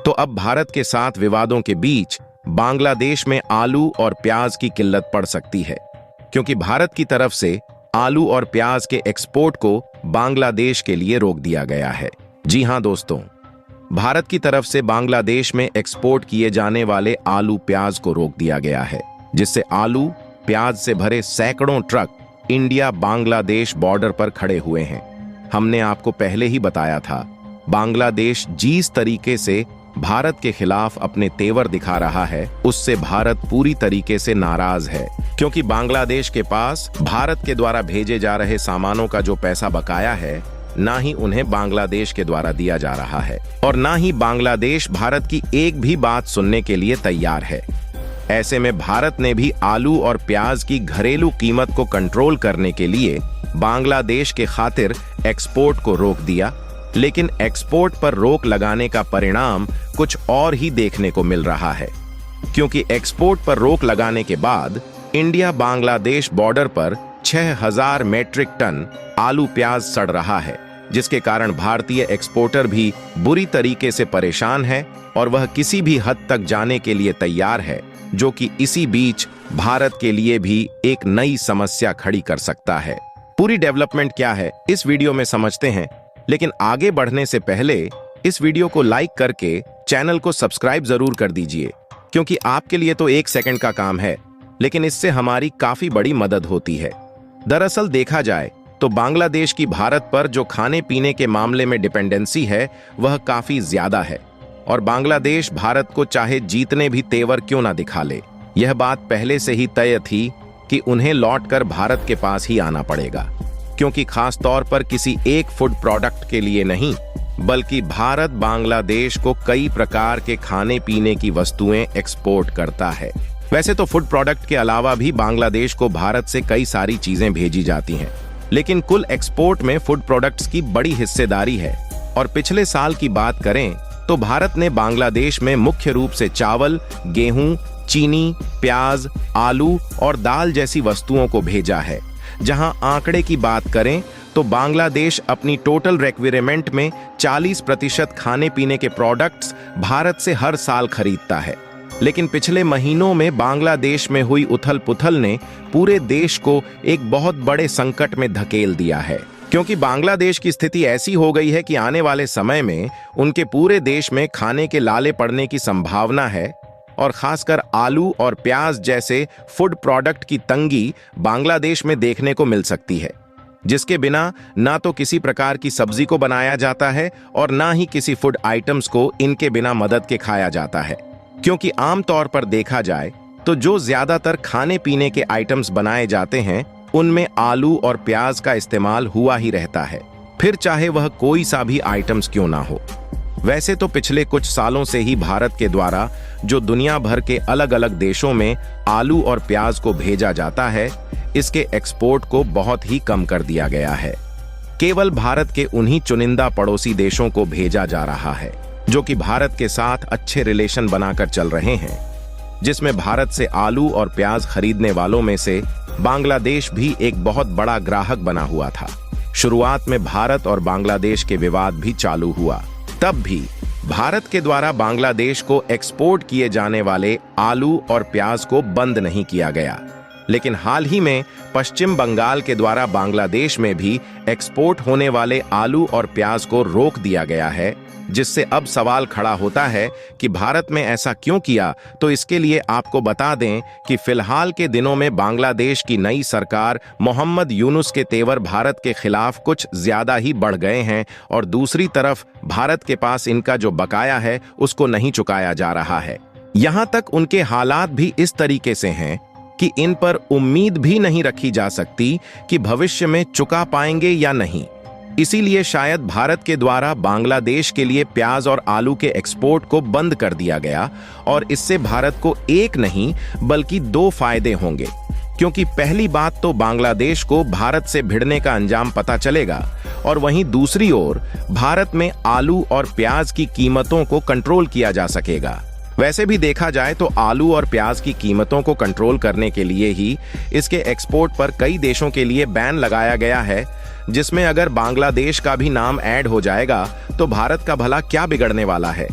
तो अब भारत के साथ विवादों के बीच बांग्लादेश में आलू और प्याज की किल्लत पड़ सकती है, क्योंकि भारत की तरफ से आलू और प्याज के एक्सपोर्ट को बांग्लादेश के लिए रोक दिया गया है। जी हां दोस्तों, भारत की तरफ से बांग्लादेश में एक्सपोर्ट किए जाने वाले आलू प्याज को रोक दिया गया है, जिससे आलू प्याज से भरे सैकड़ों ट्रक इंडिया बांग्लादेश बॉर्डर पर खड़े हुए हैं। हमने आपको पहले ही बताया था, बांग्लादेश जिस तरीके से भारत के खिलाफ अपने तेवर दिखा रहा है, उससे भारत पूरी तरीके से नाराज है, क्योंकि बांग्लादेश के पास भारत के द्वारा भेजे जा रहे सामानों का जो पैसा बकाया है, ना ही उन्हें बांग्लादेश के द्वारा दिया जा रहा है और ना ही बांग्लादेश भारत की एक भी बात सुनने के लिए तैयार है। ऐसे में भारत ने भी आलू और प्याज की घरेलू कीमत को कंट्रोल करने के लिए बांग्लादेश के खातिर एक्सपोर्ट को रोक दिया, लेकिन एक्सपोर्ट पर रोक लगाने का परिणाम कुछ और ही देखने को मिल रहा है, क्योंकि एक्सपोर्ट पर रोक लगाने के बाद इंडिया बांग्लादेश बॉर्डर पर 6000 मैट्रिक टन आलू प्याज सड़ रहा है, जिसके कारण भारतीय एक्सपोर्टर भी बुरी तरीके से परेशान है और वह किसी भी हद तक जाने के लिए तैयार है, जो कि इसी बीच भारत के लिए भी एक नई समस्या खड़ी कर सकता है। पूरी डेवलपमेंट क्या है इस वीडियो में समझते हैं, लेकिन आगे बढ़ने से पहले इस वीडियो को लाइक करके चैनल को सब्सक्राइब जरूर कर दीजिए, क्योंकि आपके लिए तो 1 सेकंड का काम है, लेकिन इससे हमारी काफी बड़ी मदद होती है। दरअसल देखा जाए तो बांग्लादेश की भारत पर जो खाने पीने के मामले में डिपेंडेंसी है, वह काफी ज्यादा है और बांग्लादेश भारत को चाहे जीतने भी तेवर क्यों ना दिखा ले, यह बात पहले से ही तय थी कि उन्हें लौटकर भारत के पास ही आना पड़ेगा, क्योंकि खास तौर पर किसी एक फूड प्रोडक्ट के लिए नहीं, बल्कि भारत बांग्लादेश को कई प्रकार के खाने पीने की वस्तुएं एक्सपोर्ट करता है। वैसे तो फूड प्रोडक्ट के अलावा भी बांग्लादेश को भारत से कई सारी चीजें भेजी जाती हैं, लेकिन कुल एक्सपोर्ट में फूड प्रोडक्ट्स की बड़ी हिस्सेदारी है। और पिछले साल की बात करें तो भारत ने बांग्लादेश में मुख्य रूप से चावल, गेहूं, चीनी, प्याज, आलू और दाल जैसी वस्तुओं को भेजा है। जहां आंकड़े की बात करें तो बांग्लादेश अपनी टोटल रिक्वायरमेंट में 40% खाने पीने के प्रोडक्ट्स भारत से हर साल खरीदता है। लेकिन पिछले महीनों में बांग्लादेश में हुई उथल पुथल ने पूरे देश को एक बहुत बड़े संकट में धकेल दिया है, क्योंकि बांग्लादेश की स्थिति ऐसी हो गई है कि आने वाले समय में उनके पूरे देश में खाने के लाले पड़ने की संभावना है और खासकर आलू और प्याज जैसे फूड प्रोडक्ट की तंगी बांग्लादेश में देखने को मिल सकती है, जिसके बिना ना तो किसी प्रकार की सब्जी को बनाया जाता है और ना ही किसी फूड आइटम्स को इनके बिना मदद के खाया जाता है। क्योंकि आमतौर पर देखा जाए तो जो ज्यादातर खाने पीने के आइटम्स बनाए जाते हैं, उनमें आलू और प्याज का इस्तेमाल हुआ ही रहता है, फिर चाहे वह कोई सा भी आइटम्स क्यों ना हो। वैसे तो पिछले कुछ सालों से ही भारत के द्वारा जो दुनिया भर के अलग अलग देशों में आलू और प्याज को भेजा जाता है, इसके एक्सपोर्ट को बहुत ही कम कर दिया गया है। केवल भारत के उन्हीं चुनिंदा पड़ोसी देशों को भेजा जा रहा है जो कि भारत के साथ अच्छे रिलेशन बनाकर चल रहे हैं, जिसमें भारत से आलू और प्याज खरीदने वालों में से बांग्लादेश भी एक बहुत बड़ा ग्राहक बना हुआ था। शुरुआत में भारत और बांग्लादेश के विवाद भी चालू हुआ, तब भी भारत के द्वारा बांग्लादेश को एक्सपोर्ट किए जाने वाले आलू और प्याज को बंद नहीं किया गया। लेकिन हाल ही में पश्चिम बंगाल के द्वारा बांग्लादेश में भी एक्सपोर्ट होने वाले आलू और प्याज को रोक दिया गया है, जिससे अब सवाल खड़ा होता है कि भारत में ऐसा क्यों किया। तो इसके लिए आपको बता दें कि फिलहाल के दिनों में बांग्लादेश की नई सरकार मोहम्मद यूनुस के तेवर भारत के खिलाफ कुछ ज्यादा ही बढ़ गए हैं और दूसरी तरफ भारत के पास इनका जो बकाया है उसको नहीं चुकाया जा रहा है। यहाँ तक उनके हालात भी इस तरीके से हैं कि इन पर उम्मीद भी नहीं रखी जा सकती कि भविष्य में चुका पाएंगे या नहीं। इसीलिए शायद भारत के द्वारा बांग्लादेश के लिए प्याज और आलू के एक्सपोर्ट को बंद कर दिया गया और इससे भारत को एक नहीं बल्कि 2 फायदे होंगे, क्योंकि पहली बात तो बांग्लादेश को भारत से भिड़ने का अंजाम पता चलेगा और वहीं दूसरी ओर भारत में आलू और प्याज की कीमतों को कंट्रोल किया जा सकेगा। वैसे भी देखा जाए तो आलू और प्याज की कीमतों को कंट्रोल करने के लिए ही इसके एक्सपोर्ट पर कई देशों के लिए बैन लगाया गया है, जिसमें अगर बांग्लादेश का भी नाम ऐड हो जाएगा तो भारत का भला क्या बिगड़ने वाला है।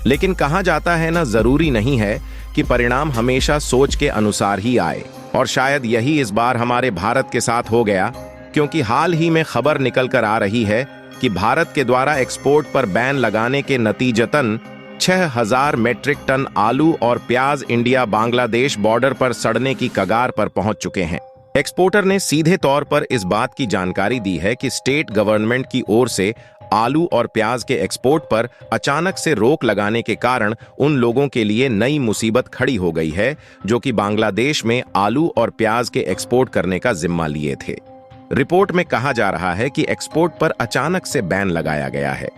लेकिन कहा जाता है ना, जरूरी नहीं है कि परिणाम हमेशा सोच के अनुसार ही आए। और शायद यही इस बार हमारे भारत के साथ हो गया, क्योंकि हाल ही में खबर निकल कर आ रही है कि भारत के द्वारा एक्सपोर्ट पर बैन लगाने के नतीजतन 6000 मीट्रिक टन आलू और प्याज इंडिया बांग्लादेश बॉर्डर पर सड़ने की कगार पर पहुंच चुके हैं। एक्सपोर्टर ने सीधे तौर पर इस बात की जानकारी दी है कि स्टेट गवर्नमेंट की ओर से आलू और प्याज के एक्सपोर्ट पर अचानक से रोक लगाने के कारण उन लोगों के लिए नई मुसीबत खड़ी हो गई है जो कि बांग्लादेश में आलू और प्याज के एक्सपोर्ट करने का जिम्मा लिए थे। रिपोर्ट में कहा जा रहा है कि एक्सपोर्ट पर अचानक से बैन लगाया गया है,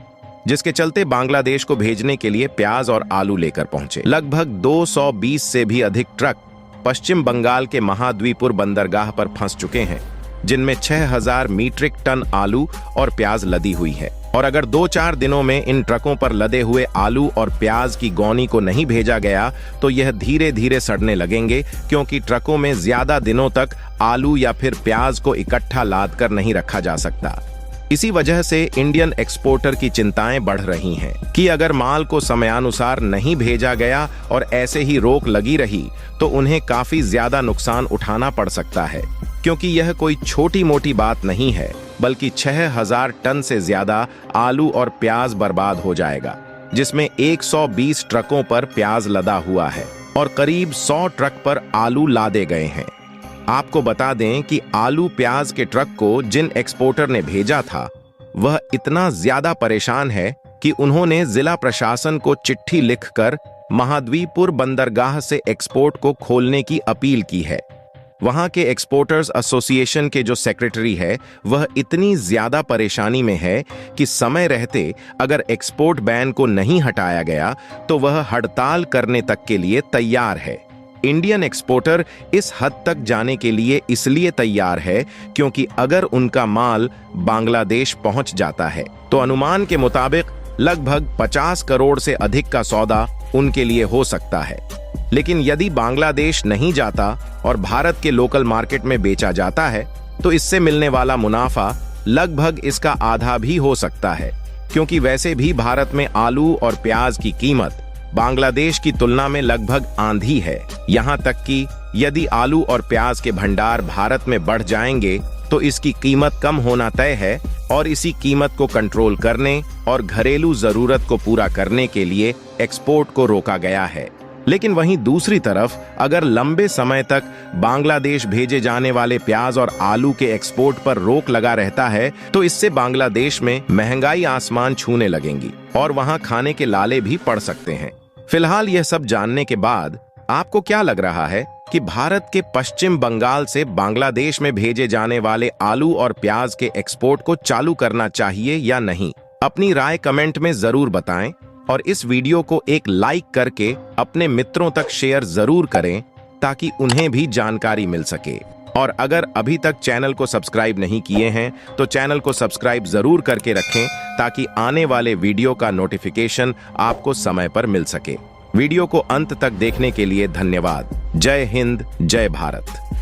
जिसके चलते बांग्लादेश को भेजने के लिए प्याज और आलू लेकर पहुंचे लगभग 220 से भी अधिक ट्रक पश्चिम बंगाल के महाद्वीपुर बंदरगाह पर फंस चुके हैं, जिनमें 6000 मीट्रिक टन आलू और प्याज लदी हुई है। और अगर 2-4 दिनों में इन ट्रकों पर लदे हुए आलू और प्याज की गौनी को नहीं भेजा गया तो यह धीरे धीरे सड़ने लगेंगे, क्योंकि ट्रकों में ज्यादा दिनों तक आलू या फिर प्याज को इकट्ठा लाद कर नहीं रखा जा सकता। इसी वजह से इंडियन एक्सपोर्टर की चिंताएं बढ़ रही हैं कि अगर माल को समयानुसार नहीं भेजा गया और ऐसे ही रोक लगी रही तो उन्हें काफी ज्यादा नुकसान उठाना पड़ सकता है, क्योंकि यह कोई छोटी मोटी बात नहीं है, बल्कि 6000 टन से ज्यादा आलू और प्याज बर्बाद हो जाएगा, जिसमें 120 ट्रकों पर प्याज लदा हुआ है और करीब 100 ट्रक पर आलू लादे गए हैं। आपको बता दें कि आलू प्याज के ट्रक को जिन एक्सपोर्टर ने भेजा था वह इतना ज्यादा परेशान है कि उन्होंने जिला प्रशासन को चिट्ठी लिखकर महाद्वीपुर बंदरगाह से एक्सपोर्ट को खोलने की अपील की है। वहां के एक्सपोर्टर्स एसोसिएशन के जो सेक्रेटरी है वह इतनी ज्यादा परेशानी में है कि समय रहते अगर एक्सपोर्ट बैन को नहीं हटाया गया तो वह हड़ताल करने तक के लिए तैयार है। इंडियन एक्सपोर्टर इस हद तक जाने के लिए इसलिए तैयार है क्योंकि अगर उनका माल बांग्लादेश पहुंच जाता है तो अनुमान के मुताबिक लगभग 50 करोड़ से अधिक का सौदा उनके लिए हो सकता है। लेकिन यदि बांग्लादेश नहीं जाता और भारत के लोकल मार्केट में बेचा जाता है तो इससे मिलने वाला मुनाफा लगभग इसका आधा भी हो सकता है, क्योंकि वैसे भी भारत में आलू और प्याज की कीमत बांग्लादेश की तुलना में लगभग आंधी है। यहाँ तक कि यदि आलू और प्याज के भंडार भारत में बढ़ जाएंगे तो इसकी कीमत कम होना तय है और इसी कीमत को कंट्रोल करने और घरेलू जरूरत को पूरा करने के लिए एक्सपोर्ट को रोका गया है। लेकिन वहीं दूसरी तरफ अगर लंबे समय तक बांग्लादेश भेजे जाने वाले प्याज और आलू के एक्सपोर्ट पर रोक लगा रहता है तो इससे बांग्लादेश में महंगाई आसमान छूने लगेंगी और वहां खाने के लाले भी पड़ सकते हैं। फिलहाल यह सब जानने के बाद आपको क्या लग रहा है कि भारत के पश्चिम बंगाल से बांग्लादेश में भेजे जाने वाले आलू और प्याज के एक्सपोर्ट को चालू करना चाहिए या नहीं? अपनी राय कमेंट में जरूर बताएं और इस वीडियो को एक लाइक करके अपने मित्रों तक शेयर जरूर करें ताकि उन्हें भी जानकारी मिल सके। और अगर अभी तक चैनल को सब्सक्राइब नहीं किए हैं तो चैनल को सब्सक्राइब जरूर करके रखें ताकि आने वाले वीडियो का नोटिफिकेशन आपको समय पर मिल सके। वीडियो को अंत तक देखने के लिए धन्यवाद। जय हिंद, जय भारत।